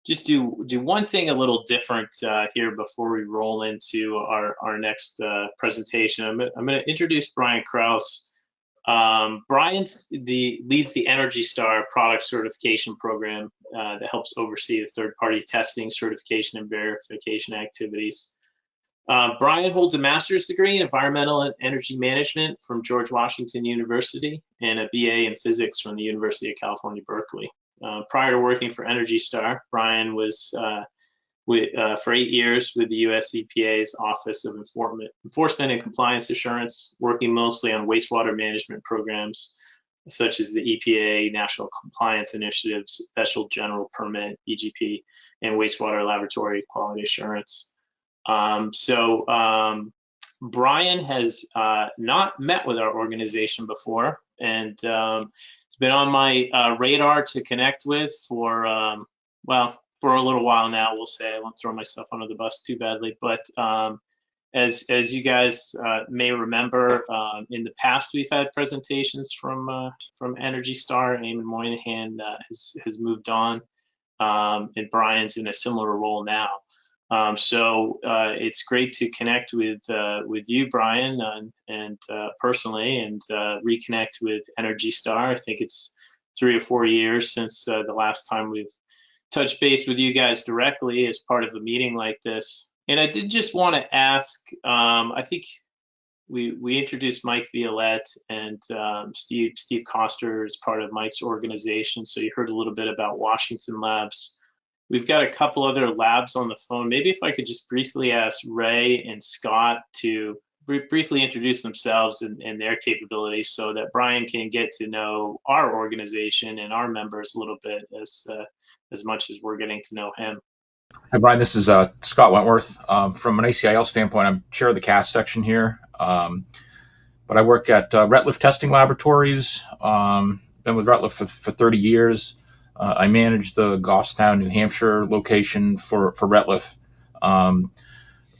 just do one thing a little different here before we roll into our next presentation. I'm going to introduce Brian Krausz. Leads the Energy Star product certification program that helps oversee the third-party testing, certification, and verification activities. Brian holds a master's degree in environmental and energy management from George Washington University and a BA in physics from the University of California, Berkeley. Prior to working for Energy Star, Brian was for 8 years with the US EPA's Office of Enforcement and Compliance Assurance, working mostly on wastewater management programs such as the EPA National Compliance Initiative, Special General Permit, EGP, and wastewater laboratory quality assurance. Brian has not met with our organization before, and it's been on my radar to connect with for, for a little while now, we'll say. I won't throw myself under the bus too badly, but as you guys may remember, in the past we've had presentations from Energy Star. Eamon Moynihan has moved on, and Brian's in a similar role now. It's great to connect with you, Brian, and personally, and reconnect with Energy Star. I think it's 3 or 4 years since the last time we've touched base with you guys directly as part of a meeting like this. And I did just want to ask, I think we introduced Mike Violette and Steve Koster as part of Mike's organization. So you heard a little bit about Washington Labs. We've got a couple other labs on the phone. Maybe if I could just briefly ask Ray and Scott to briefly introduce themselves and their capabilities so that Brian can get to know our organization and our members a little bit as much as we're getting to know him. Hi, Brian. This is Scott Wentworth. From an ACIL standpoint, I'm chair of the CAS section here, but I work at Retliff Testing Laboratories. Been with Retliff for 30 years. I manage the Goffstown, New Hampshire location for Retliff.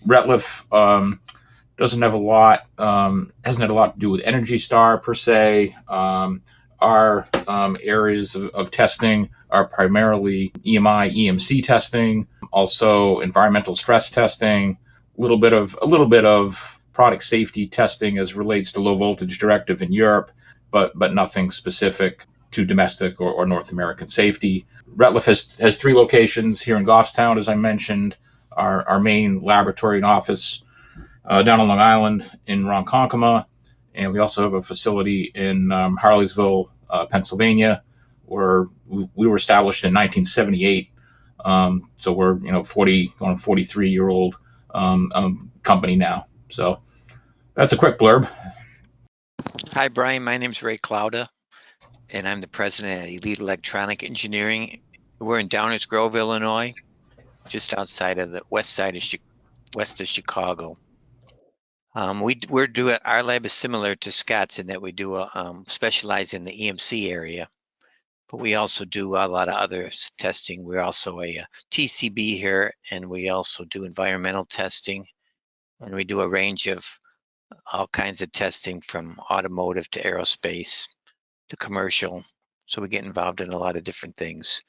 Retliff doesn't have a lot, hasn't had a lot to do with Energy Star per se. Our areas of testing are primarily EMI, EMC testing, also environmental stress testing, a little bit of product safety testing as relates to low voltage directive in Europe, but nothing specific to domestic or North American safety. Retliff has 3 locations here in Goffstown, as I mentioned. Our main laboratory and office down on Long Island in Ronkonkoma, and we also have a facility in Harleysville, Pennsylvania, where we were established in 1978. So we're 43-year-old company now. So that's a quick blurb. Hi, Brian. My name's Ray Clouda, and I'm the president at Elite Electronic Engineering. We're in Downers Grove, Illinois, just outside of the west of Chicago. Our lab is similar to Scott's in that we do specialize in the EMC area, but we also do a lot of other testing. We're also a TCB here, and we also do environmental testing, and we do a range of all kinds of testing from automotive to aerospace to commercial. So we get involved in a lot of different things.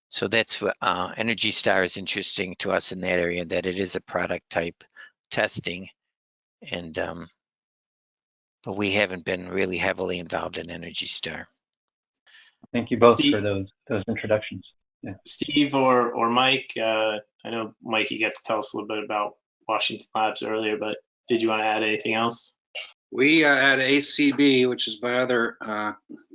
So that's what Energy Star is interesting to us in that area, that it is a product type testing. And but we haven't been really heavily involved in Energy Star. Thank you both for those introductions. Yeah. Steve or Mike, I know Mike, you got to tell us a little bit about Washington Labs earlier, but did you want to add anything else? We at ACB, which is my other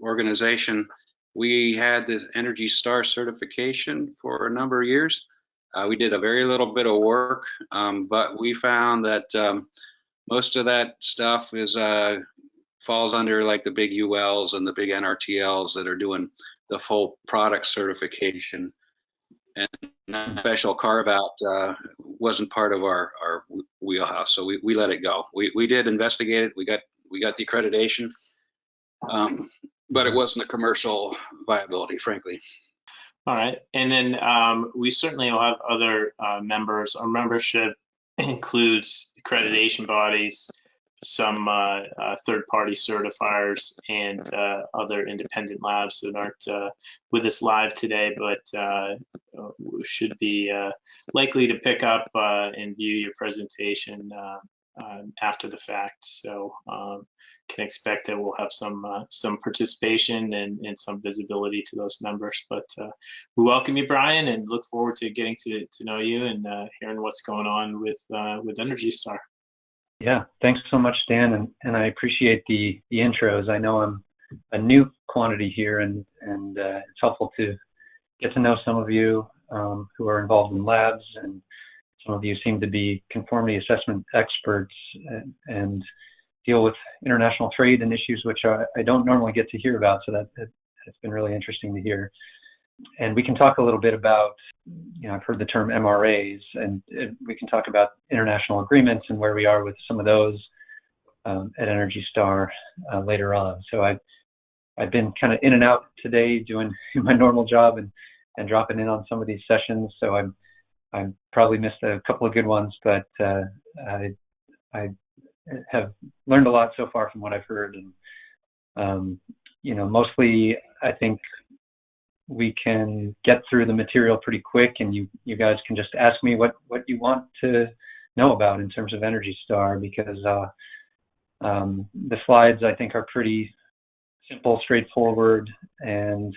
organization, we had this Energy Star certification for a number of years. We did a very little bit of work, but we found that most of that stuff falls under like the big ULs and the big NRTLs that are doing the full product certification. And that special carve out wasn't part of our wheelhouse, so we let it go. We did investigate it. We got the accreditation, but it wasn't a commercial viability, frankly. All right, and then we certainly will have other members. Our membership includes accreditation bodies, some third-party certifiers and other independent labs that aren't with us live today, but should be likely to pick up and view your presentation after the fact. So can expect that we'll have some participation and some visibility to those members. But we welcome you, Brian, and look forward to getting to know you and hearing what's going on with Energy Star. Yeah, thanks so much, Dan, and I appreciate the intros. I know I'm a new quantity here, and it's helpful to get to know some of you who are involved in labs, and some of you seem to be conformity assessment experts and deal with international trade and issues which I don't normally get to hear about. So that's been really interesting to hear. And we can talk a little bit about, I've heard the term MRAs, and we can talk about international agreements and where we are with some of those at Energy Star later on. So I've been kind of in and out today doing my normal job and dropping in on some of these sessions. So I probably missed a couple of good ones, but I have learned a lot so far from what I've heard. And, mostly I think we can get through the material pretty quick, and you guys can just ask me what you want to know about in terms of Energy Star, because the slides I think are pretty simple, straightforward, and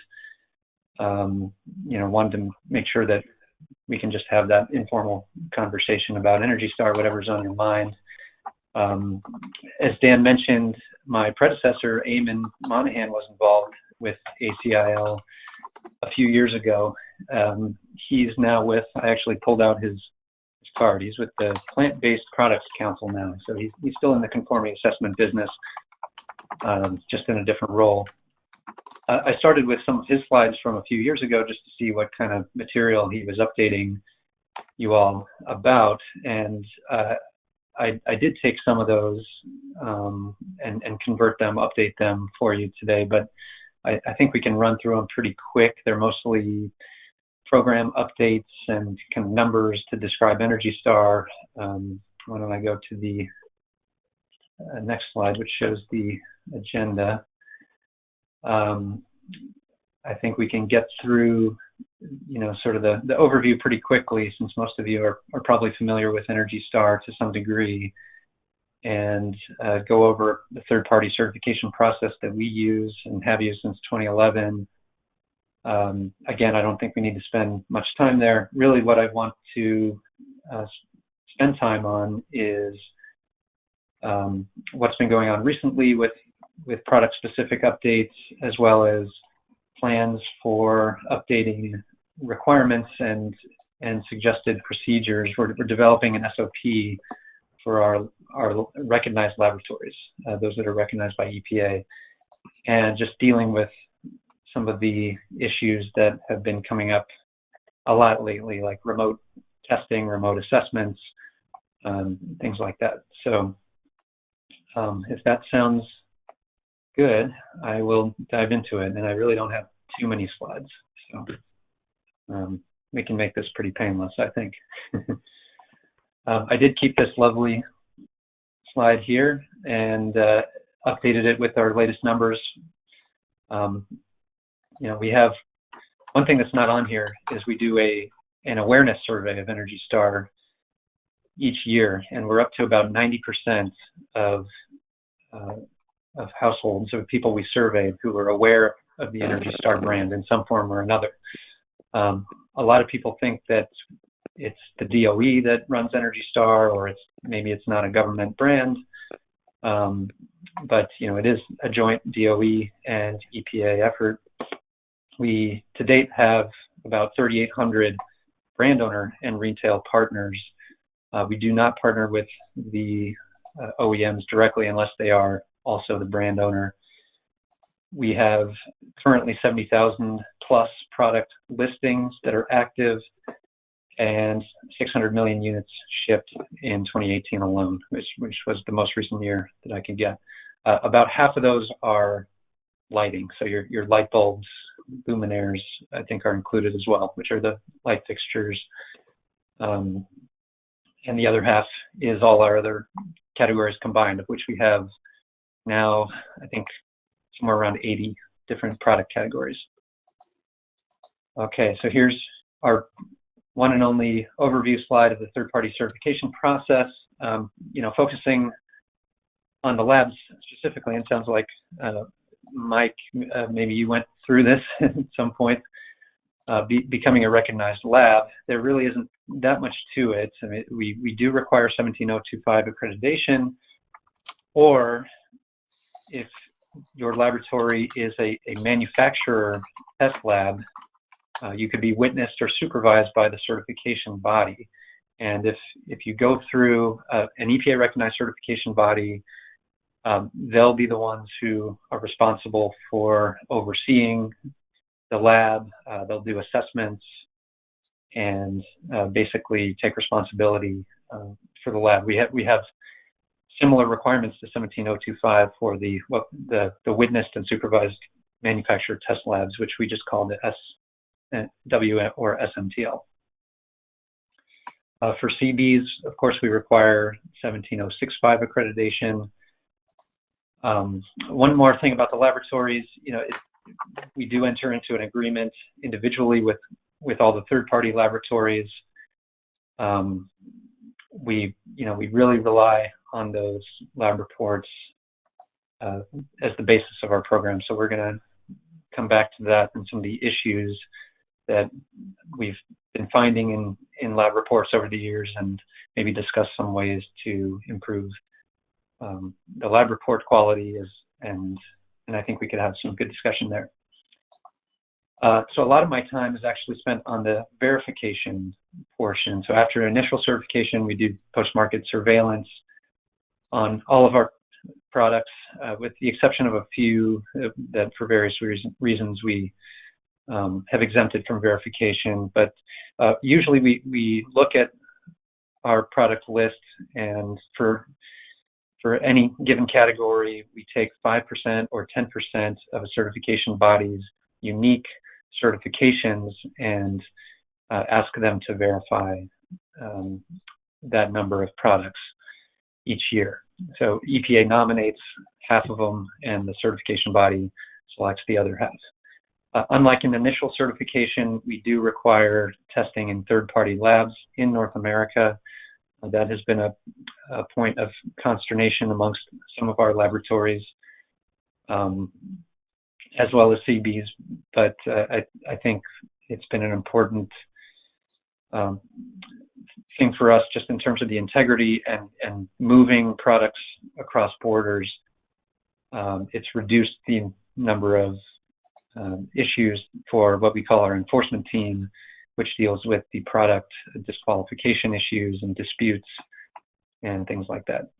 wanted to make sure that we can just have that informal conversation about Energy Star, whatever's on your mind. As Dan mentioned, my predecessor, Eamon Monahan, was involved with ACIL a few years ago. He's now I actually pulled out his card. He's with the Plant-Based Products Council now. So he's still in the conformity assessment business, just in a different role. I started with some of his slides from a few years ago just to see what kind of material he was updating you all about. And I did take some of those and convert them, update them for you today, but I think we can run through them pretty quick. They're mostly program updates and kind of numbers to describe Energy Star. Why don't I go to the next slide, which shows the agenda. I think we can get through, sort of the overview pretty quickly, since most of you are probably familiar with Energy Star to some degree, and go over the third-party certification process that we use and have used since 2011. Again, I don't think we need to spend much time there. Really, what I want to spend time on is what's been going on recently with product-specific updates, as well as plans for updating requirements and suggested procedures. We're developing an SOP for our recognized laboratories, those that are recognized by EPA, and just dealing with some of the issues that have been coming up a lot lately, like remote testing, remote assessments, things like that. So if that sounds good, I will dive into it, and I really don't have too many slides, so we can make this pretty painless, I think. I did keep this lovely slide here and updated it with our latest numbers. We have one thing that's not on here is we do an awareness survey of Energy Star each year, and we're up to about 90% of households, of people we surveyed, who are aware of the Energy Star brand in some form or another. A lot of people think that it's the DOE that runs Energy Star, or maybe it's not a government brand, but it is a joint DOE and EPA effort. We to date have about 3,800 brand owner and retail partners. We do not partner with the OEMs directly unless they are also the brand owner. We have currently 70,000 plus product listings that are active, and 600 million units shipped in 2018 alone, which was the most recent year that I could get. About half of those are lighting, so your light bulbs, luminaires, I think, are included as well, which are the light fixtures. And the other half is all our other categories combined, of which we have now, I think, somewhere around 80 different product categories. Okay, so here's our one and only overview slide of the third-party certification process. Focusing on the labs specifically, and it sounds like Mike, maybe you went through this at some point. Becoming a recognized lab, there really isn't that much to it. I mean, we do require 17025 accreditation, or if your laboratory is a manufacturer test lab, you could be witnessed or supervised by the certification body. And if you go through an EPA recognized certification body, they'll be the ones who are responsible for overseeing the lab. They'll do assessments and basically take responsibility for the lab. We have similar requirements to 17025 for the witnessed and supervised manufacturer test labs, which we just call the SW or SMTL. For CBs, of course, we require 17065 accreditation. One more thing about the laboratories, we do enter into an agreement individually with all the third-party laboratories. We really rely on those lab reports as the basis of our program. So we're going to come back to that and some of the issues that we've been finding in lab reports over the years, and maybe discuss some ways to improve the lab report quality, and I think we could have some good discussion there. So a lot of my time is actually spent on the verification portion. So after initial certification, we do post-market surveillance on all of our products, with the exception of a few that for various reasons we have exempted from verification. But usually we look at our product list, and for any given category, we take 5% or 10% of a certification body's unique certifications and ask them to verify that number of products each year. So EPA nominates half of them, and the certification body selects the other half. Unlike an initial certification, we do require testing in third-party labs in North America. That has been a point of consternation amongst some of our laboratories, as well as CBs, but I think it's been an important thing for us just in terms of the integrity and moving products across borders. It's reduced the number of issues for what we call our enforcement team, which deals with the product disqualification issues and disputes and things like that.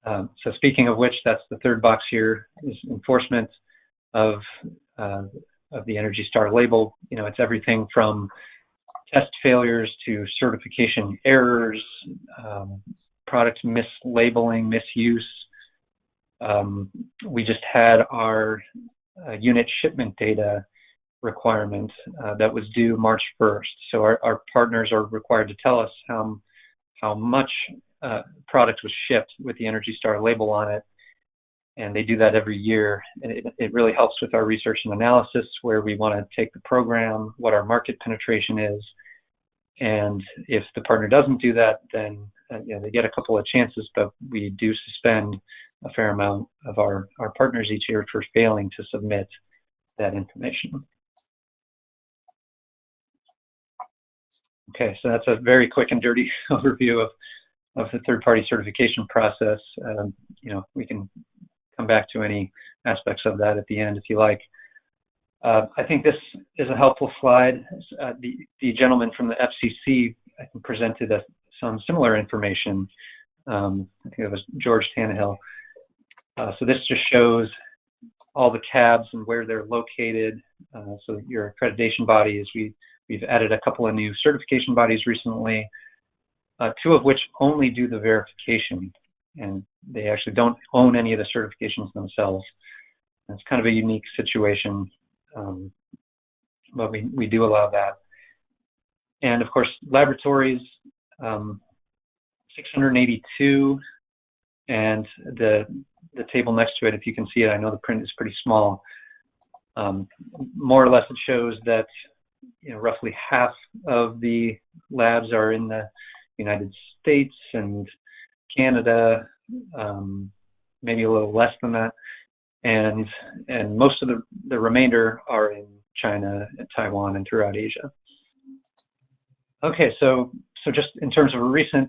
So speaking of which, that's the third box here, is enforcement of the Energy Star label. It's everything from test failures to certification errors, product mislabeling, misuse. We just had our unit shipment data requirement that was due March 1st. So our partners are required to tell us how much product was shipped with the Energy Star label on it, and they do that every year. And it really helps with our research and analysis, where we want to take the program, what our market penetration is, and if the partner doesn't do that, then they get a couple of chances, but we do suspend a fair amount of our partners each year for failing to submit that information. Okay, so that's a very quick and dirty overview of the third-party certification process. We can come back to any aspects of that at the end if you like. I think this is a helpful slide. The gentleman from the FCC presented some similar information. I think it was George Tannehill. So this just shows all the tabs and where they're located. So your accreditation bodies, we've added a couple of new certification bodies recently, two of which only do the verification, and they actually don't own any of the certifications themselves. It's kind of a unique situation, but we do allow that. And of course, laboratories, 682 and the table next to it, if you can see it, I know the print is pretty small. More or less, it shows that roughly half of the labs are in the United States and Canada, maybe a little less than that, and most of the remainder are in China, Taiwan, and throughout Asia. Okay, so just in terms of recent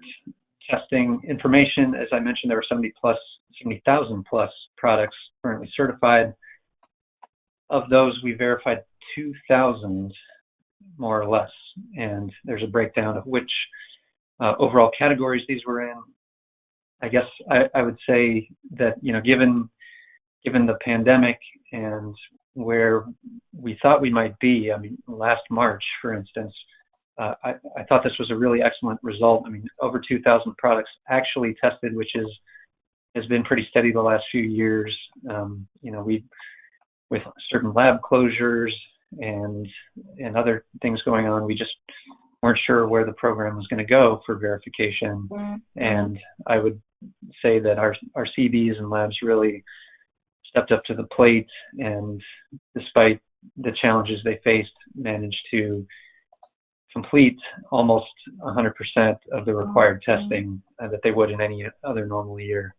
testing information, as I mentioned, there were 70,000 plus products currently certified. Of those, we verified 2,000, more or less, and there's a breakdown of which overall categories these were in. I guess I would say that given the pandemic and where we thought we might be, I mean, last March, for instance, I thought this was a really excellent result. I mean, over 2,000 products actually tested, which has been pretty steady the last few years. With certain lab closures and other things going on, we just weren't sure where the program was going to go for verification. And I would say that our CBs and labs really stepped up to the plate, and despite the challenges they faced, managed to complete almost 100% of the required testing that they would in any other normal year.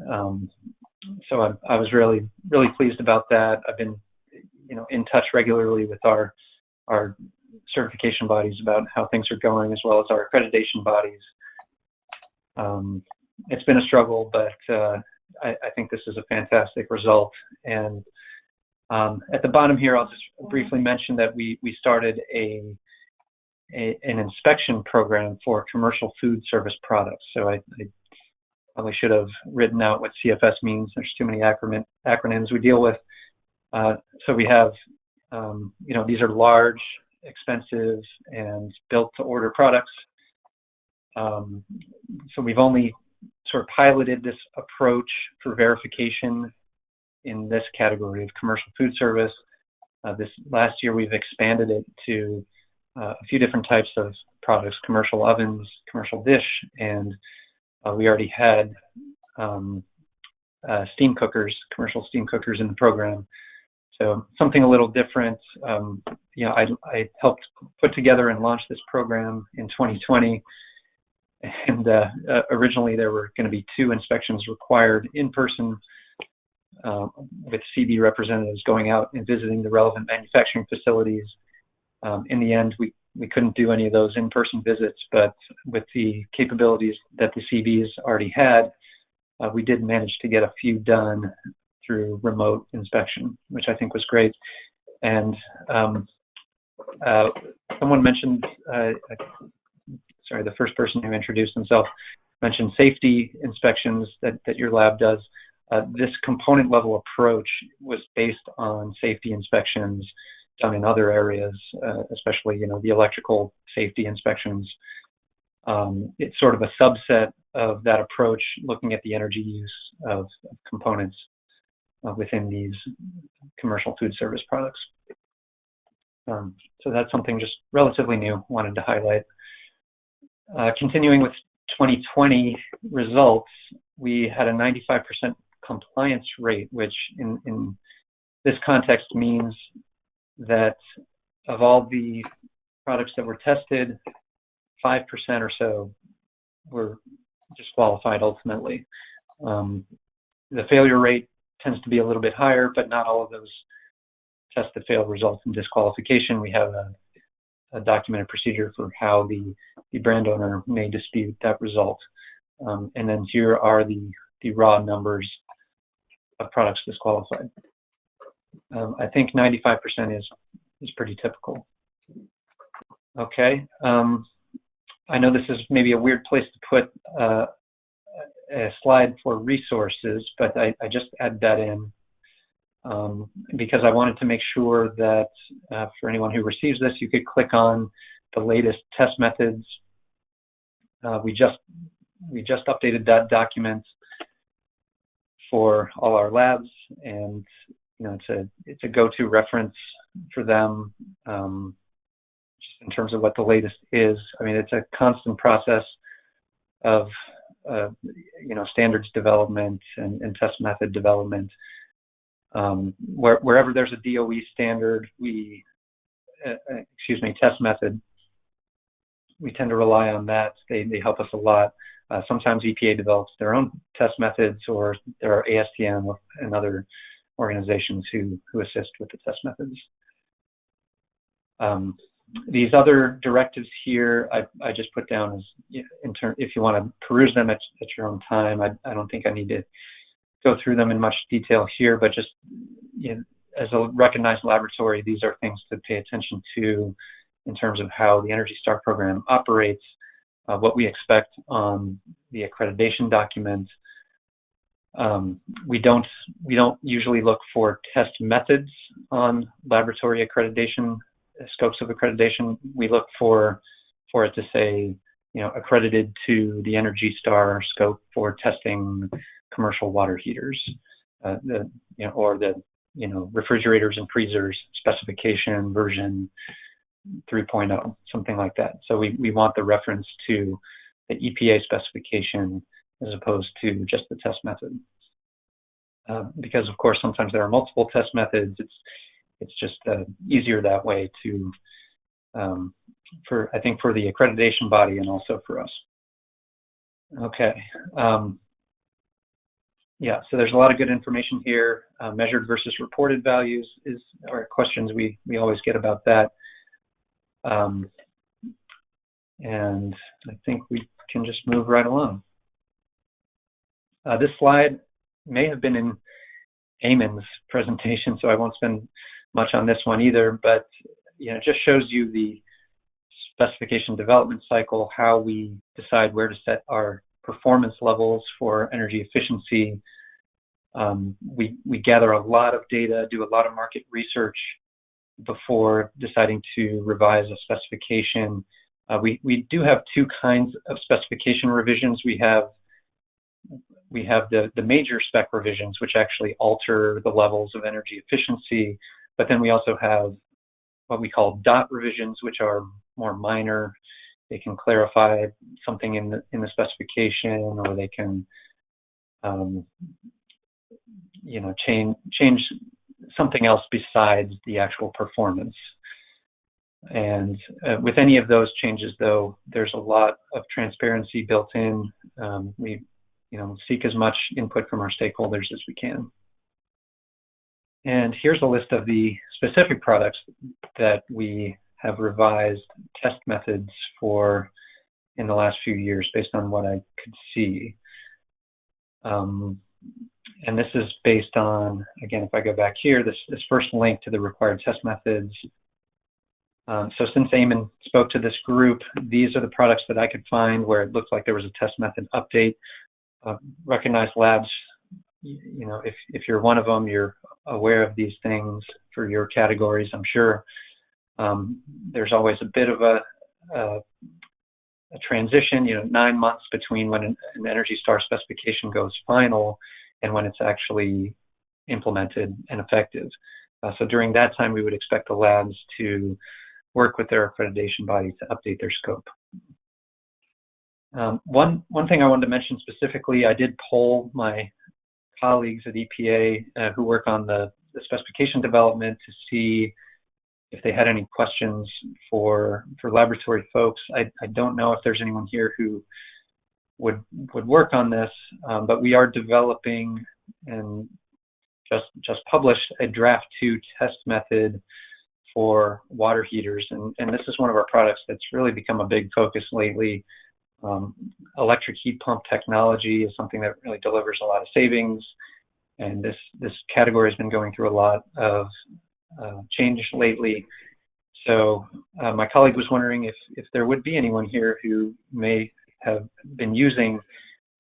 So I was really pleased about that. I've been in touch regularly with our certification bodies about how things are going, as well as our accreditation bodies. It's been a struggle, but I think this is a fantastic result. And at the bottom here, I'll just briefly mention that we started an inspection program for commercial food service products. So I probably should have written out what CFS means. There's too many acronyms we deal with. So we have, these are large, expensive, and built-to-order products. So we've only sort of piloted this approach for verification in this category of commercial food service. This last year, we've expanded it to a few different types of products: commercial ovens, commercial dish, and we already had steam cookers, commercial steam cookers in the program. So something a little different. I helped put together and launch this program in 2020. And originally there were going to be 2 inspections required in person, with CB representatives going out and visiting the relevant manufacturing facilities. In the end, we couldn't do any of those in-person visits, but with the capabilities that the CBs already had, we did manage to get a few done through remote inspection, which I think was great. And someone mentioned, the first person who introduced himself mentioned safety inspections that your lab does. This component level approach was based on safety inspections done in other areas, especially the electrical safety inspections. It's sort of a subset of that approach, looking at the energy use of components within these commercial food service products. So that's something just relatively new, wanted to highlight. Continuing with 2020 results, we had a 95% compliance rate, which in this context means that of all the products that were tested, 5% or so were disqualified ultimately. The failure rate tends to be a little bit higher, but not all of those tests that failed result in disqualification. We have a documented procedure for how the brand owner may dispute that result. And then here are the raw numbers of products disqualified. I think 95% is pretty typical. Okay. I know this is maybe a weird place to put a slide for resources, but I just add that in because I wanted to make sure that for anyone who receives this, you could click on the latest test methods. We just updated that document for all our labs, and it's a go-to reference for them just in terms of what the latest is. I mean, it's a constant process of standards development and test method development. Wherever there's a DOE standard, test method, we tend to rely on that. They help us a lot. Sometimes EPA develops their own test methods, or there are ASTM and other organizations who assist with the test methods. These other directives here, I just put down as if you want to peruse them at your own time. I don't think I need to go through them in much detail here, but just as a recognized laboratory, these are things to pay attention to in terms of how the Energy Star program operates, what we expect on the accreditation document. We don't usually look for test methods on laboratory accreditation, scopes of accreditation. We look for it to say, accredited to the Energy Star scope for testing commercial water heaters, or the refrigerators and freezers specification version 3.0, something like that. So we want the reference to the EPA specification as opposed to just the test method. Because of course, sometimes there are multiple test methods. It's just easier that way to, I think for the accreditation body and also for us. Okay. Yeah, so there's a lot of good information here. Measured versus reported values are questions we always get about that. And I think we can just move right along. This slide may have been in Eamon's presentation, so I won't spend much on this one either, but it just shows you the specification development cycle, how we decide where to set our performance levels for energy efficiency. We gather a lot of data, do a lot of market research before deciding to revise a specification. We do have two kinds of specification revisions. We have the major spec revisions, which actually alter the levels of energy efficiency, but then we also have what we call dot revisions, which are more minor. They can clarify something in the specification, or they can change something else besides the actual performance. And with any of those changes, though, there's a lot of transparency built in. We seek as much input from our stakeholders as we can. And here's a list of the specific products that we have revised test methods for in the last few years based on what I could see. And this is based on, again, if I go back here, this first link to the required test methods. So since Eamon spoke to this group, these are the products that I could find where it looks like there was a test method update. Recognized labs, if you're one of them, you're aware of these things for your categories, I'm sure. There's always a bit of a transition, 9 months between when an Energy Star specification goes final and when it's actually implemented and effective. So during that time, we would expect the labs to work with their accreditation body to update their scope. One thing I wanted to mention specifically, I did poll my colleagues at EPA who work on the specification development to see if they had any questions for laboratory folks. I don't know if there's anyone here who would work on this, but we are developing and just published a draft 2 test method for water heaters, and this is one of our products that's really become a big focus lately. Electric heat pump technology is something that really delivers a lot of savings, and this category has been going through a lot of change lately. So my colleague was wondering if there would be anyone here who may have been using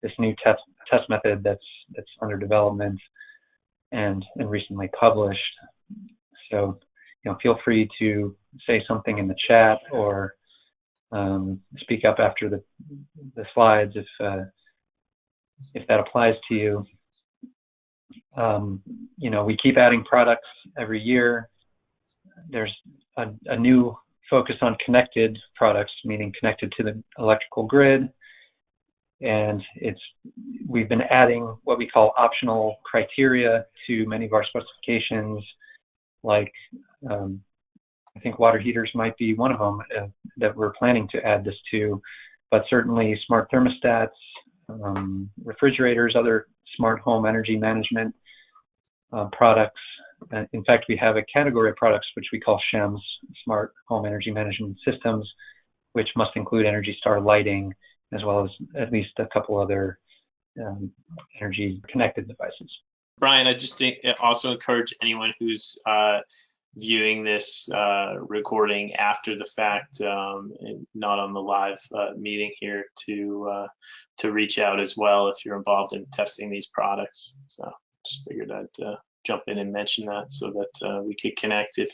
this new test method that's under development and recently published. So feel free to say something in the chat or speak up after the slides if that applies to you. We keep adding products every year. There's a new focus on connected products, meaning connected to the electrical grid. And we've been adding what we call optional criteria to many of our specifications, like I think water heaters might be one of them that we're planning to add this to, but certainly smart thermostats, refrigerators, other smart home energy management products. In fact, we have a category of products which we call SHEMS, Smart Home Energy Management Systems, which must include Energy Star lighting, as well as at least a couple other energy connected devices. Brian, I just also encourage anyone who's viewing this recording after the fact, and not on the live meeting here, to reach out as well if you're involved in testing these products. So just figured I'd jump in and mention that so that we could connect. If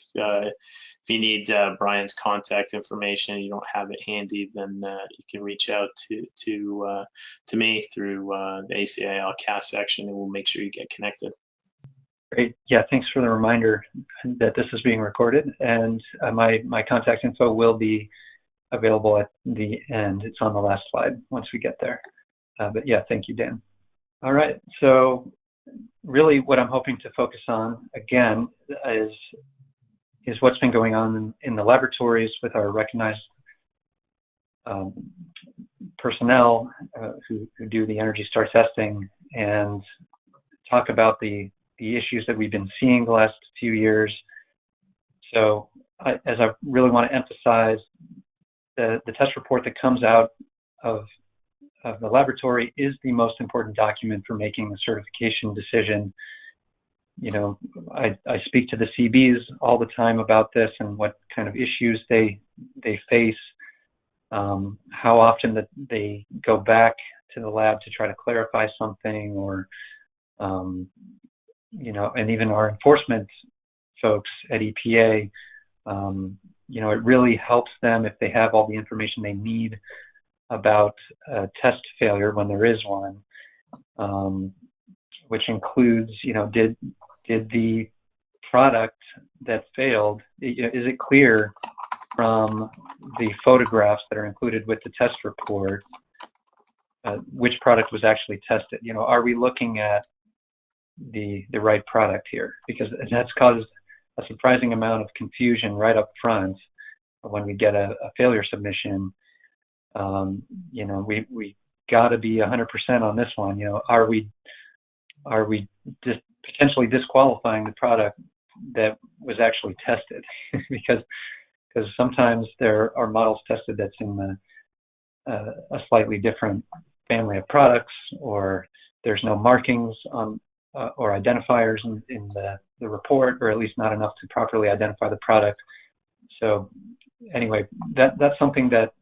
you need Brian's contact information and you don't have it handy, then you can reach out to me through the ACIL CAS section, and we'll make sure you get connected. Great. Yeah, thanks for the reminder that this is being recorded, and my contact info will be available at the end. It's on the last slide once we get there. But yeah, thank you, Dan. All right, so really what I'm hoping to focus on again is what's been going on in the laboratories with our recognized personnel who do the Energy Star testing, and talk about the issues that we've been seeing the last few years. So as I really want to emphasize, the test report that comes out of the laboratory is the most important document for making the certification decision. You know, I speak to the CBs all the time about this and what kind of issues they face, how often that they go back to the lab to try to clarify something, or you know, and even our enforcement folks at EPA, you know, it really helps them if they have all the information they need about test failure when there is one, which includes, you know, did the product that failed, is it clear from the photographs that are included with the test report which product was actually tested? You know, are we looking at the right product here? Because that's caused a surprising amount of confusion right up front when we get a failure submission. You know, we got to be 100% on this one. You know, are we just potentially disqualifying the product that was actually tested? because sometimes there are models tested that's in a slightly different family of products, or there's no markings on or identifiers in the report, or at least not enough to properly identify the product. So anyway, that's something that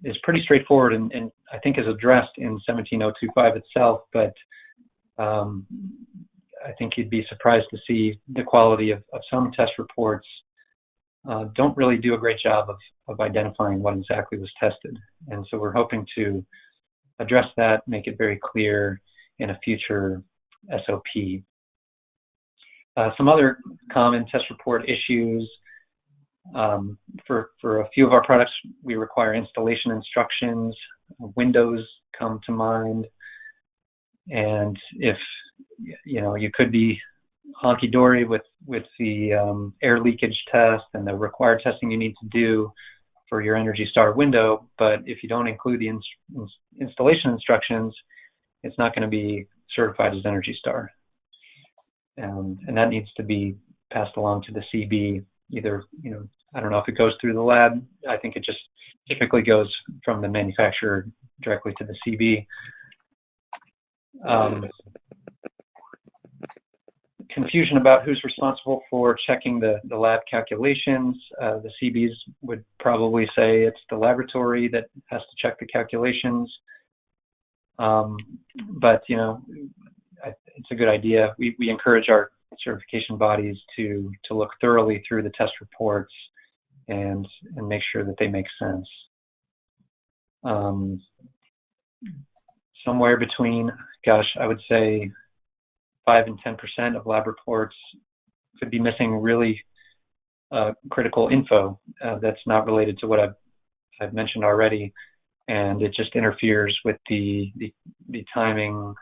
is pretty straightforward and I think is addressed in 17025 itself, but I think you'd be surprised to see the quality of some test reports don't really do a great job of identifying what exactly was tested. And so we're hoping to address that, make it very clear in a future SOP. Some other common test report issues. For a few of our products, we require installation instructions. Windows come to mind. And if, you know, you could be honky-dory with the air leakage test and the required testing you need to do for your Energy Star window, but if you don't include the installation instructions, it's not going to be certified as Energy Star. And that needs to be passed along to the CB. Either, you know, I don't know if it goes through the lab. I think it just typically goes from the manufacturer directly to the CB. Confusion about who's responsible for checking the lab calculations. The CBs would probably say it's the laboratory that has to check the calculations. But, you know, it's a good idea. We encourage our certification bodies to look thoroughly through the test reports and make sure that they make sense. Somewhere between, gosh, I would say 5 and 10% of lab reports could be missing really critical info that's not related to what I've mentioned already. and it just interferes with the timing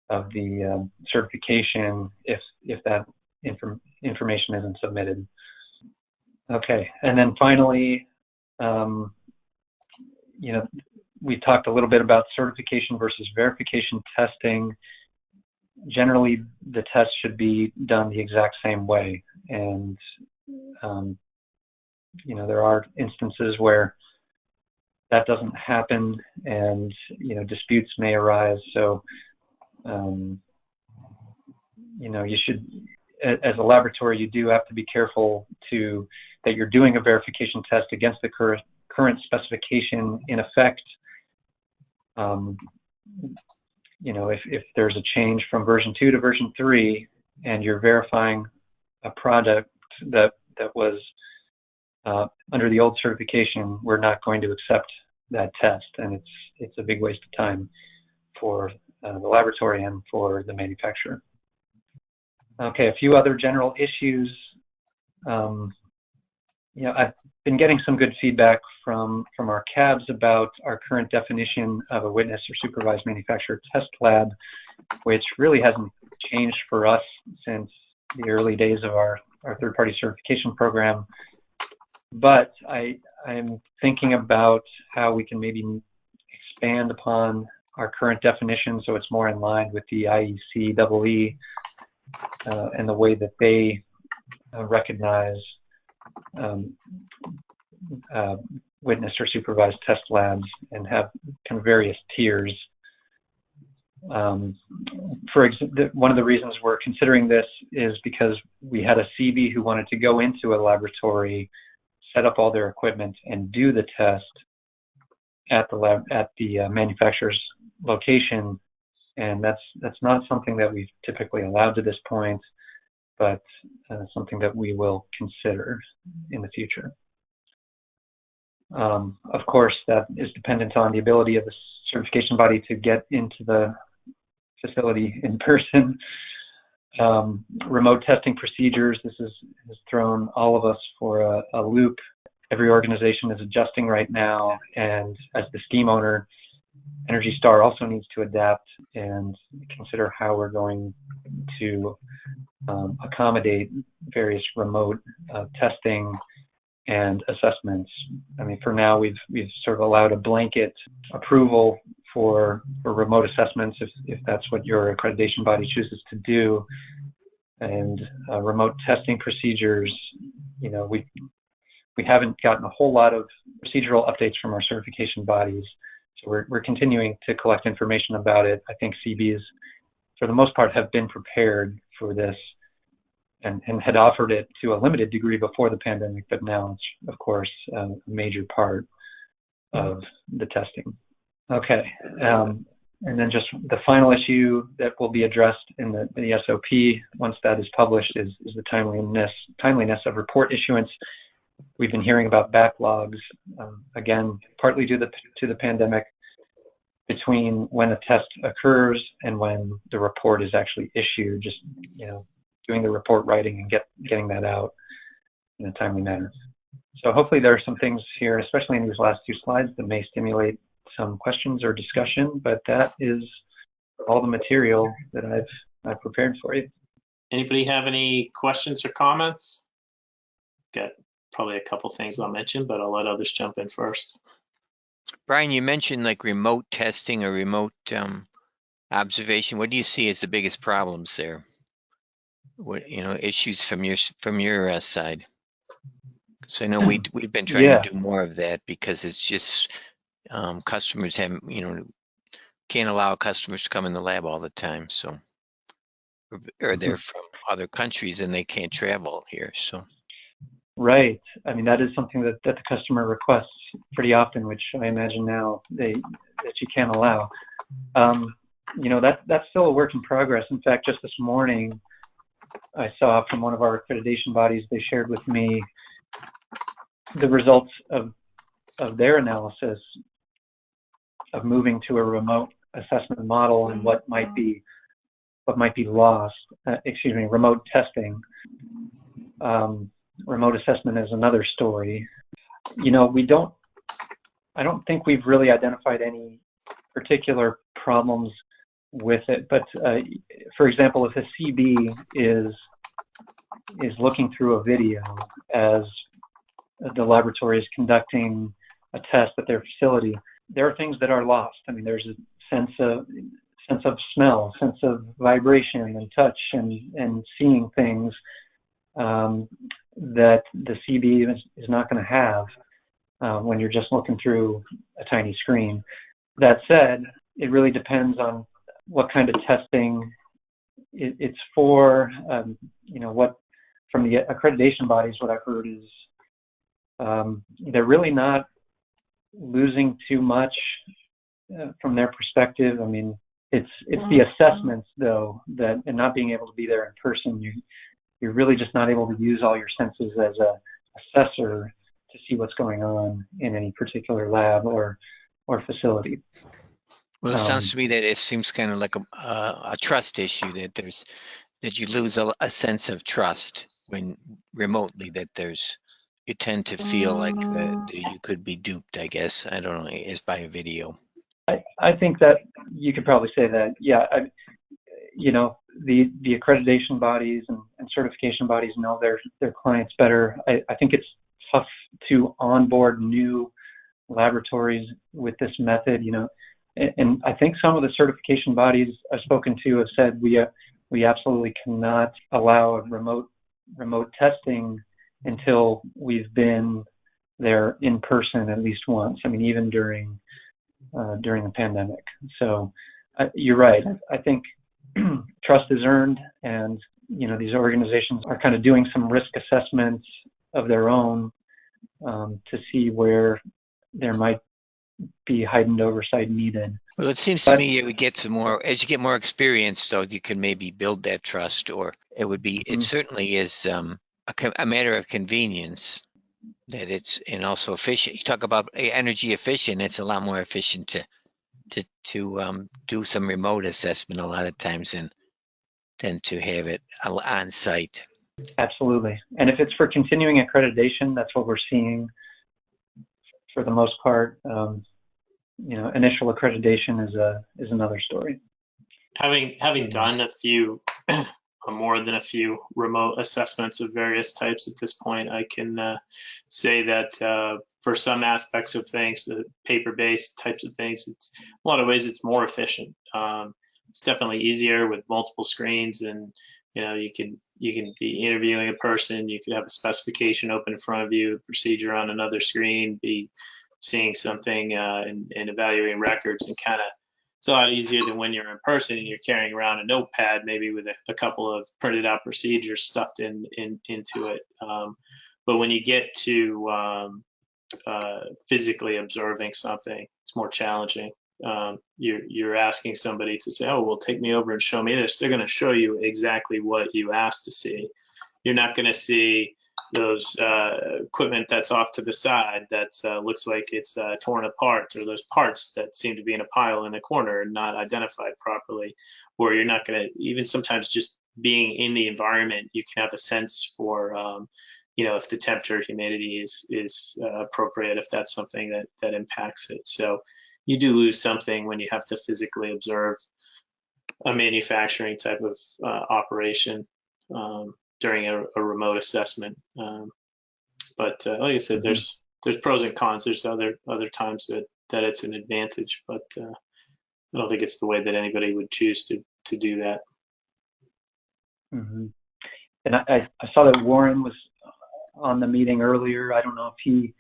of the certification if that information isn't submitted. Okay, and then finally, we talked a little bit about certification versus verification testing. Generally, the test should be done the exact same way, and there are instances where that doesn't happen, and disputes may arise. So you should, as a laboratory, you do have to be careful that you're doing a verification test against the current specification in effect. If there's a change from version 2 to version 3 and you're verifying a product that was under the old certification, we're not going to accept that test, and it's a big waste of time for the laboratory and for the manufacturer. Okay, a few other general issues. I've been getting some good feedback from our CABs about our current definition of a witness or supervised manufacturer test lab, which really hasn't changed for us since the early days of our third-party certification program. But I'm thinking about how we can maybe expand upon our current definition so it's more in line with the IEC and the way that they recognize witness or supervised test labs, and have kind of various tiers. For example, one of the reasons we're considering this is because we had a CB who wanted to go into a laboratory, set up all their equipment, and do the test at the manufacturer's location, and that's not something that we've typically allowed to this point, but something that we will consider in the future. Of course, that is dependent on the ability of the certification body to get into the facility in person. Remote testing procedures, this has thrown all of us for a loop. Every organization is adjusting right now, and as the scheme owner, Energy Star also needs to adapt and consider how we're going to accommodate various remote testing and assessments. I mean, for now, we've sort of allowed a blanket approval for remote assessments if that's what your accreditation body chooses to do. And remote testing procedures, we haven't gotten a whole lot of procedural updates from our certification bodies, so we're continuing to collect information about it. I think CBs, for the most part, have been prepared for this and had offered it to a limited degree before the pandemic, but now it's, of course, a major part of the testing. Okay, and then just the final issue that will be addressed in the SOP once that is published is the timeliness of report issuance. We've been hearing about backlogs, again, partly due to the pandemic, between when a test occurs and when the report is actually issued, just doing the report writing and getting that out in a timely manner. So hopefully there are some things here, especially in these last two slides, that may stimulate some questions or discussion, but that is all the material that I've prepared for you. Anybody have any questions or comments? Got probably a couple things I'll mention, but I'll let others jump in first. Brian, you mentioned like remote testing or remote observation. What do you see as the biggest problems there? What issues from your side? So I know we've been trying to do more of that because it's just customers have can't allow customers to come in the lab all the time. So or they're from other countries and they can't travel here. So. Right. I mean, that is something that the customer requests pretty often, which I imagine now that you can't allow. That's still a work in progress. In fact, just this morning, I saw from one of our accreditation bodies, they shared with me the results of their analysis of moving to a remote assessment model and what might be lost. Remote testing. Remote assessment is another story. I don't think we've really identified any particular problems with it. But for example, if a CB is looking through a video as the laboratory is conducting a test at their facility, there are things that are lost. I mean, there's a sense of smell, sense of vibration and touch and seeing things that the CB is not going to have when you're just looking through a tiny screen. That said, it really depends on what kind of testing it's for. What from the accreditation bodies, what I've heard is they're really not losing too much from their perspective. I mean, it's the assessments though and not being able to be there in person. You're really just not able to use all your senses as a assessor to see what's going on in any particular lab or facility. Well, it sounds to me that it seems kind of like a trust issue, that you lose a sense of trust when remotely, that you tend to feel like that you could be duped, I guess. I don't know, is by a video. I think that you could probably say that, yeah. The accreditation bodies and certification bodies know their clients better. I think it's tough to onboard new laboratories with this method, and I think some of the certification bodies I've spoken to have said we absolutely cannot allow a remote testing until we've been there in person at least once. I mean, even during the pandemic. So you're right. I think trust is earned, and these organizations are kind of doing some risk assessments of their own to see where there might be heightened oversight needed. Well, it seems to me we get some more, as you get more experience, though, you can maybe build that trust, or it certainly is a matter of convenience, that and also efficient. You talk about energy efficient, it's a lot more efficient to do some remote assessment a lot of times than to have it on site. Absolutely. And if it's for continuing accreditation, that's what we're seeing for the most part. Initial accreditation is another story. Having done a few, more than a few remote assessments of various types at this point, I can say that for some aspects of things, the paper-based types of things, it's a lot of ways it's more efficient. It's definitely easier with multiple screens, and you can be interviewing a person, you could have a specification open in front of you, a procedure on another screen, be seeing something and evaluating records, and it's a lot easier than when you're in person and you're carrying around a notepad, maybe with a couple of printed out procedures stuffed into it. But when you get to physically observing something, it's more challenging. You're asking somebody to say, oh, well, take me over and show me this. They're going to show you exactly what you asked to see. You're not going to see those equipment that's off to the side that looks like it's torn apart, or those parts that seem to be in a pile in a corner and not identified properly. Or you're not going to, even sometimes just being in the environment, you can have a sense for if the temperature, humidity is appropriate, if that's something that impacts it. So you do lose something when you have to physically observe a manufacturing type of operation during a remote assessment. But like I said, there's pros and cons. There's other times that it's an advantage, but I don't think it's the way that anybody would choose to do that. Mm-hmm. And I saw that Warren was on the meeting earlier. I don't know if he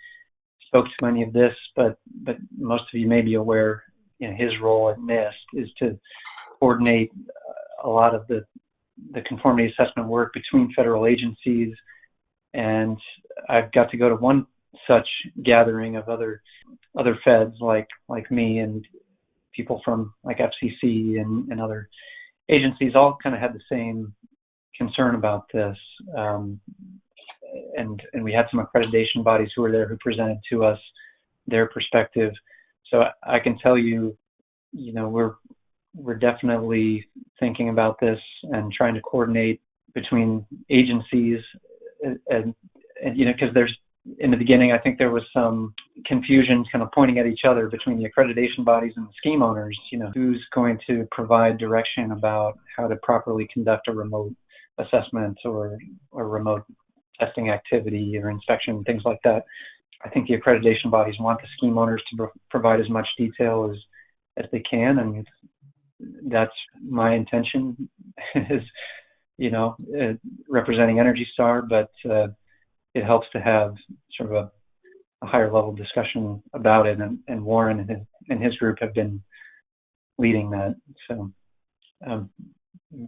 spoke to any of this, but most of you may be aware, his role at NIST is to coordinate a lot of the conformity assessment work between federal agencies. And I've got to go to one such gathering of other feds like me, and people from like FCC and other agencies all kind of had the same concern about this. And we had some accreditation bodies who were there who presented to us their perspective. So I can tell you, we're definitely thinking about this and trying to coordinate between agencies, and because in the beginning, I think there was some confusion kind of pointing at each other between the accreditation bodies and the scheme owners. Who's going to provide direction about how to properly conduct a remote assessment or remote testing activity or inspection, things like that. I think the accreditation bodies want the scheme owners to provide as much detail as they can, and that's my intention is, representing Energy Star, but it helps to have sort of a higher level discussion about it, and Warren and his group have been leading that. So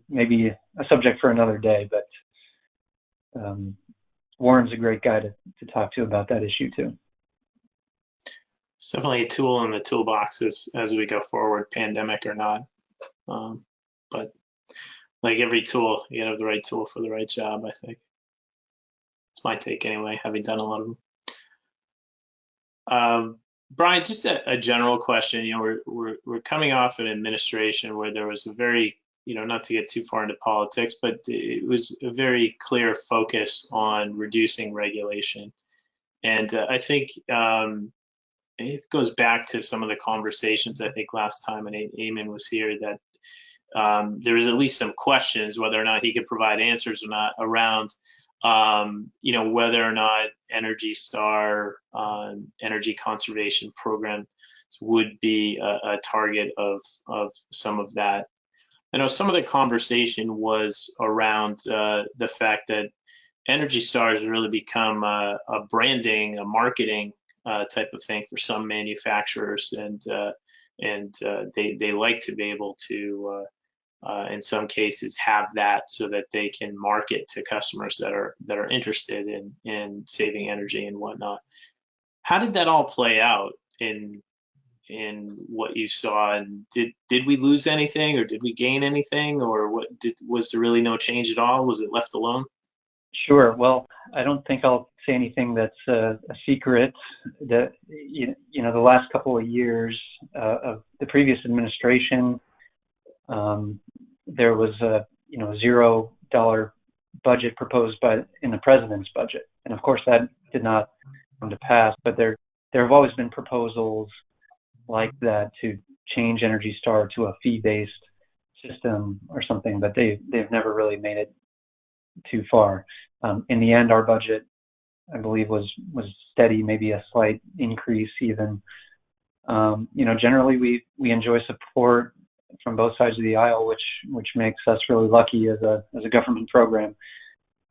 maybe a subject for another day, but Warren's a great guy to talk to about that issue too. It's definitely a tool in the toolbox as we go forward, pandemic or not. But like every tool, you have the right tool for the right job, I think. It's my take anyway, having done a lot of them. Brian, just a general question. We're coming off an administration where there was a very, not to get too far into politics, but it was a very clear focus on reducing regulation. And I think it goes back to some of the conversations, I think, last time when Eamon was here, that there was at least some questions whether or not he could provide answers or not around whether or not Energy Star energy conservation programs would be a target of some of that. I know some of the conversation was around the fact that Energy Star has really become a branding, a marketing type of thing for some manufacturers, and they like to be able to in some cases have that so that they can market to customers that are interested in saving energy and whatnot. How did that all play out in what you saw, and did we lose anything, or did we gain anything, or was there really no change at all? Was it left alone? Sure. Well, I don't think I'll say anything that's a secret. That the last couple of years of the previous administration, there was a $0 budget proposed in the president's budget, and of course that did not come to pass. But there have always been proposals like that to change Energy Star to a fee-based system or something, but they've never really made it too far. In the end, our budget, I believe, was steady, maybe a slight increase even. Generally we enjoy support from both sides of the aisle, which makes us really lucky as a government program,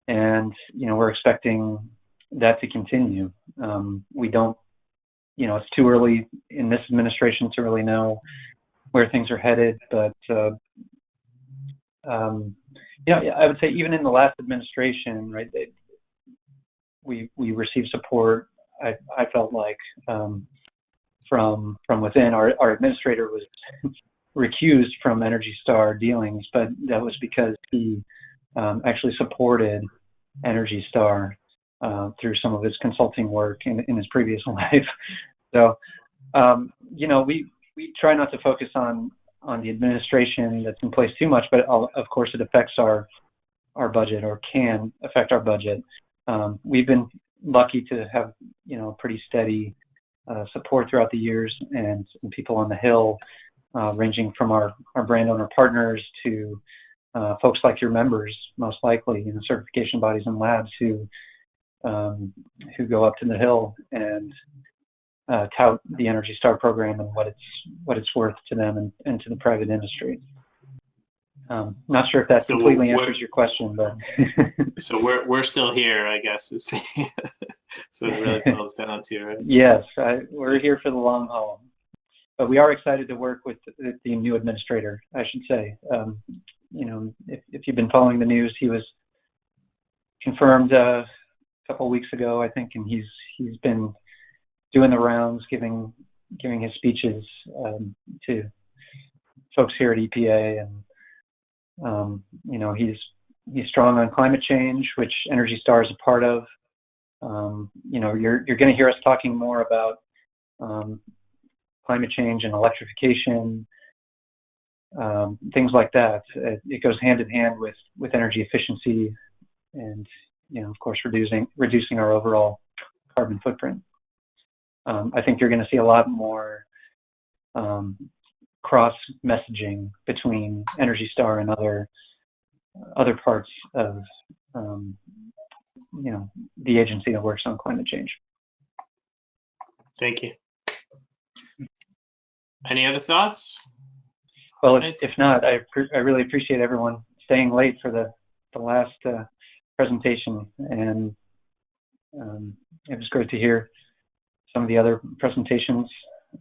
and we're expecting that to continue. We don't, it's too early in this administration to really know where things are headed, but I would say even in the last administration, right, we received support. I felt like from within. Our administrator was recused from Energy Star dealings, but that was because he actually supported Energy Star through some of his consulting work in his previous life. So, we try not to focus on the administration that's in place too much, but of course it affects our budget, or can affect our budget. We've been lucky to have pretty steady support throughout the years, and people on the Hill, ranging from our brand owner partners to folks like your members, most likely, certification bodies and labs who go up to the Hill and tout the Energy Star program and what it's worth to them and to the private industry. Not sure if that completely answers your question, but so we're still here, I guess. Is so it really boils down to, right? Yes, we're here for the long haul, but we are excited to work with the new administrator, I should say. If you've been following the news, he was confirmed a couple of weeks ago, I think, and he's been doing the rounds, giving his speeches to folks here at EPA, and he's strong on climate change, which Energy Star is a part of. You're going to hear us talking more about climate change and electrification, things like that. It goes hand in hand with energy efficiency, and of course reducing our overall carbon footprint. I think you're going to see a lot more cross messaging between Energy Star and other parts of the agency that works on climate change. Thank you. Any other thoughts? Well, if not, I really appreciate everyone staying late for the last presentation, and it was great to hear some of the other presentations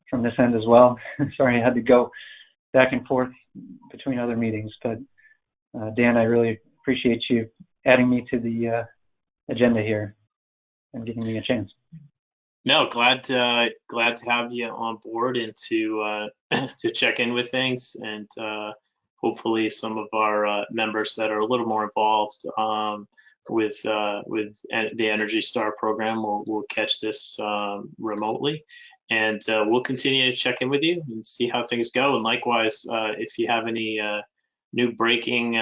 from this end as well. Sorry I had to go back and forth between other meetings, but Dan, I really appreciate you adding me to the agenda here and giving me a chance. No, glad to have you on board and to check in with things, and hopefully some of our members that are a little more involved with the Energy Star program will catch this remotely, and we'll continue to check in with you and see how things go. And likewise, if you have any new breaking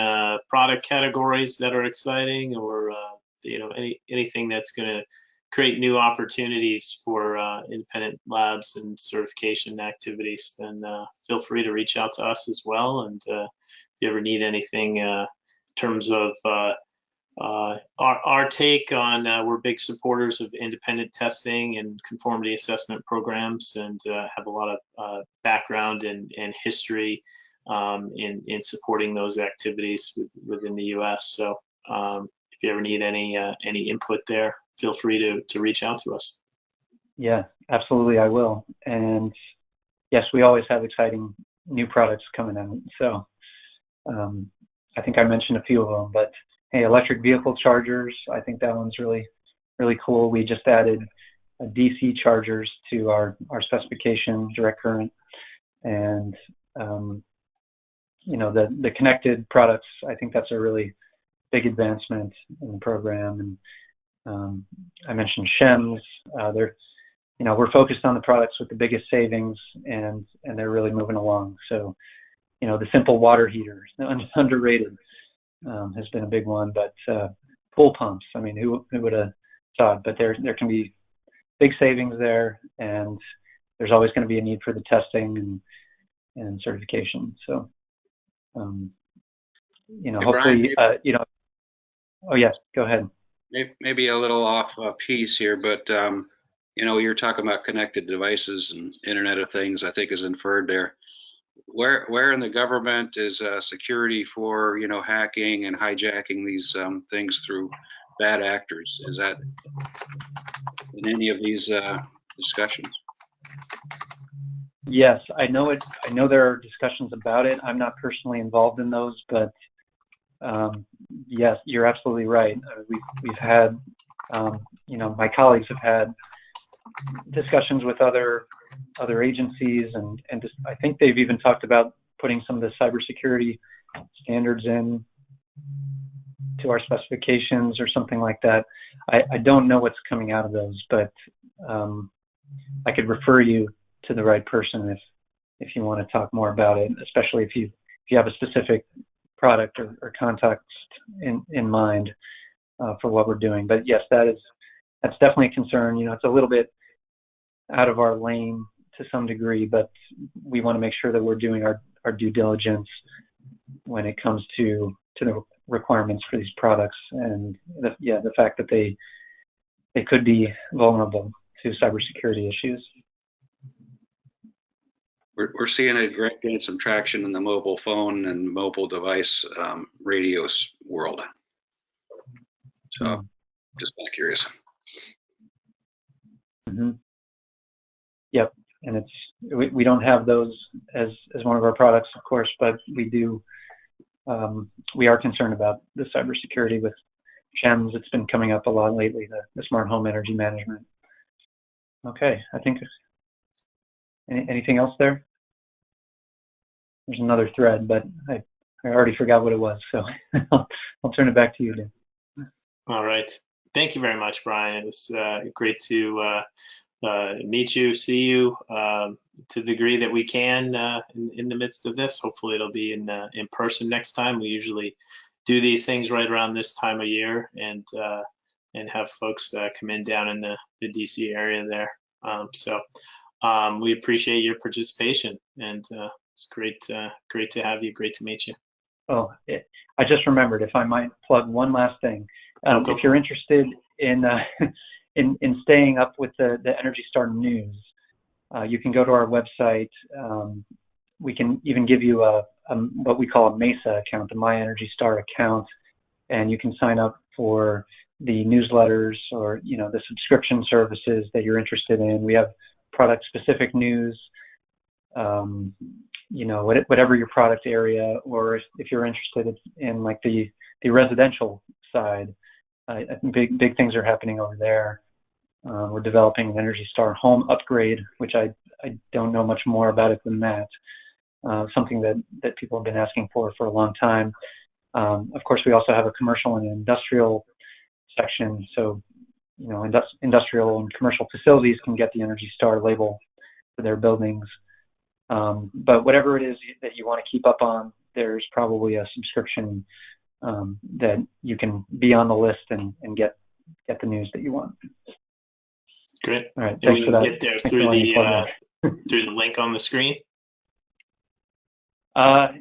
product categories that are exciting, or anything that's going to create new opportunities for independent labs and certification activities, then feel free to reach out to us as well. And if you ever need anything in terms of our take on, we're big supporters of independent testing and conformity assessment programs, and have a lot of background and history in supporting those activities within the U.S. So if you ever need any input there, feel free to reach out to us. Yeah, absolutely, I will. And yes, we always have exciting new products coming out. So I think I mentioned a few of them, but hey, electric vehicle chargers, I think that one's really, really cool. We just added DC chargers to our specification, direct current, and the connected products. I think that's a really big advancement in the program. And I mentioned SHEMS. We're focused on the products with the biggest savings, and they're really moving along. So, the simple water heater, underrated, has been a big one. But pool pumps, I mean, who would have thought? But there can be big savings there, and there's always going to be a need for the testing and certification. So, hopefully, Brian, oh yes, go ahead. Maybe a little off piece here, but you're talking about connected devices and Internet of Things, I think is inferred there. Where in the government is security for hacking and hijacking these things through bad actors? Is that in any of these discussions? Yes, I know it. I know there are discussions about it. I'm not personally involved in those, but yes, you're absolutely right. We've had, my colleagues have had discussions with other agencies, and just, I think they've even talked about putting some of the cybersecurity standards in to our specifications or something like that. I don't know what's coming out of those, but I could refer you to the right person if you want to talk more about it, especially if you have a specific product or context in mind for what we're doing. But yes, that's definitely a concern. It's a little bit out of our lane to some degree, but we want to make sure that we're doing our due diligence when it comes to the requirements for these products, and the fact that they could be vulnerable to cybersecurity issues. We're seeing it gain some traction in the mobile phone and mobile device radios world. So just kind of curious. Mm-hmm. Yep, and we don't have those as one of our products, of course, but we do. We are concerned about the cybersecurity with SHEMS. It's been coming up a lot lately, the smart home energy management. Okay, I think anything else there? There's another thread, but I already forgot what it was, so I'll turn it back to you, Dan. All right. Thank you very much, Brian. It was great to meet you, see you to the degree that we can in the midst of this. Hopefully it'll be in person next time. We usually do these things right around this time of year, and and have folks come in down in the DC area there. So we appreciate your participation, and it's great to have you. Great to meet you. Oh, I just remembered, if I might plug one last thing. If you're interested in in staying up with the Energy Star news, you can go to our website. We can even give you a what we call a MESA account, a My Energy Star account, and you can sign up for the newsletters or the subscription services that you're interested in. We have product-specific news, whatever your product area, or if you're interested in like the residential side, I think big things are happening over there. We're developing an Energy Star home upgrade, which I don't know much more about it than that. Something that people have been asking for a long time. Of course, we also have a commercial and industrial section, so industrial and commercial facilities can get the Energy Star label for their buildings. But whatever it is that you want to keep up on, there's probably a subscription that you can be on the list and get the news that you want. Great. All right. And Thanks we for can that. get there Thanks through for letting me plug in. through the link on the screen.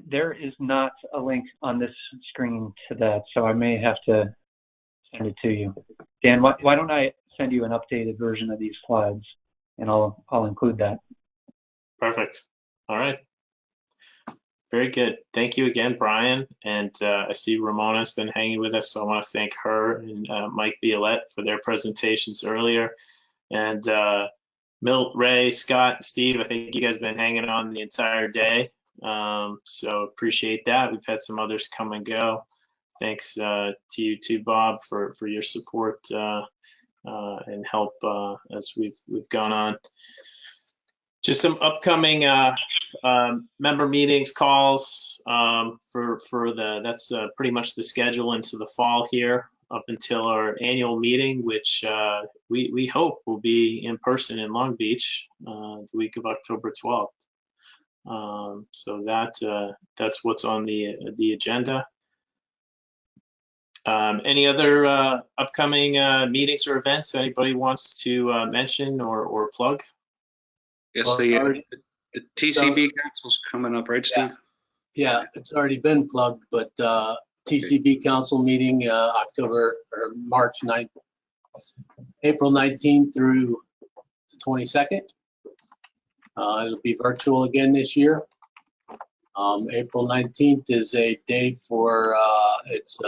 There is not a link on this screen to that, so I may have to send it to you. Dan, why don't I send you an updated version of these slides, and I'll include that. Perfect. All right. Very good. Thank you again, Brian. And I see Ramona's been hanging with us, so I want to thank her and Mike Violette for their presentations earlier. And Milt, Ray, Scott, Steve, I think you guys have been hanging on the entire day. So appreciate that. We've had some others come and go. Thanks to you too, Bob, for your support and help as we've gone on. Just some upcoming member meetings, calls that's pretty much the schedule into the fall here up until our annual meeting, which we hope will be in person in Long Beach the week of October 12th. So that's what's on the agenda. Any other upcoming meetings or events anybody wants to mention or plug? Yes, Well, the TCB Council's coming up, right, Steve? Yeah, it's already been plugged, but TCB Council meeting March 9th, April 19th through the 22nd. It'll be virtual again this year. April 19th is a day for it's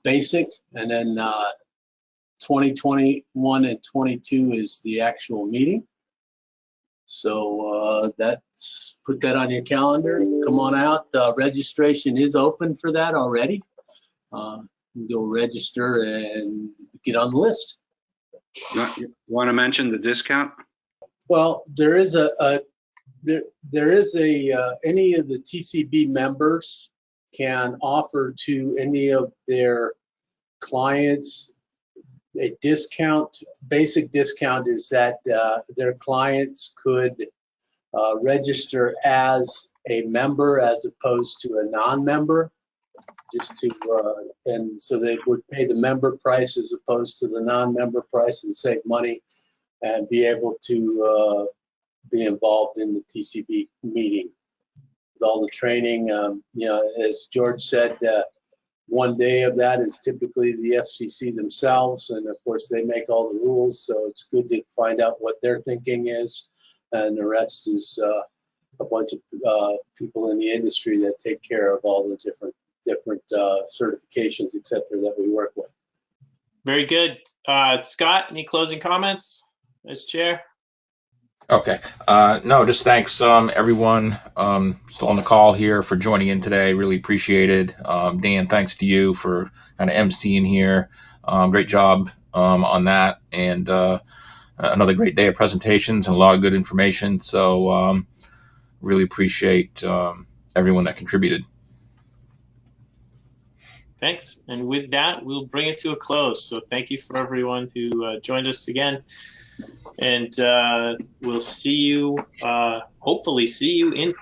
basic, and then 2021 and 22 is the actual meeting. So put that on your calendar. Come on out. Registration is open for that already. You'll register and get on the list. You want to mention the discount? Well, there is any of the TCB members can offer to any of their clients a discount. Basic discount is that their clients could register as a member as opposed to a non-member, and so they would pay the member price as opposed to the non-member price and save money and be able to be involved in the TCB meeting with all the training. As George said, one day of that is typically the FCC themselves, and of course they make all the rules, so it's good to find out what their thinking is, and the rest is a bunch of people in the industry that take care of all the different certifications, etc., that we work with. Very good. Scott, any closing comments as chair? Okay. No, just thanks everyone still on the call here for joining in today. Really appreciate it. Dan, thanks to you for kind of emceeing here. Great job on that, and another great day of presentations and a lot of good information. So really appreciate everyone that contributed. Thanks. And with that, we'll bring it to a close. So thank you for everyone who joined us again. And we'll see you, hopefully see you in person.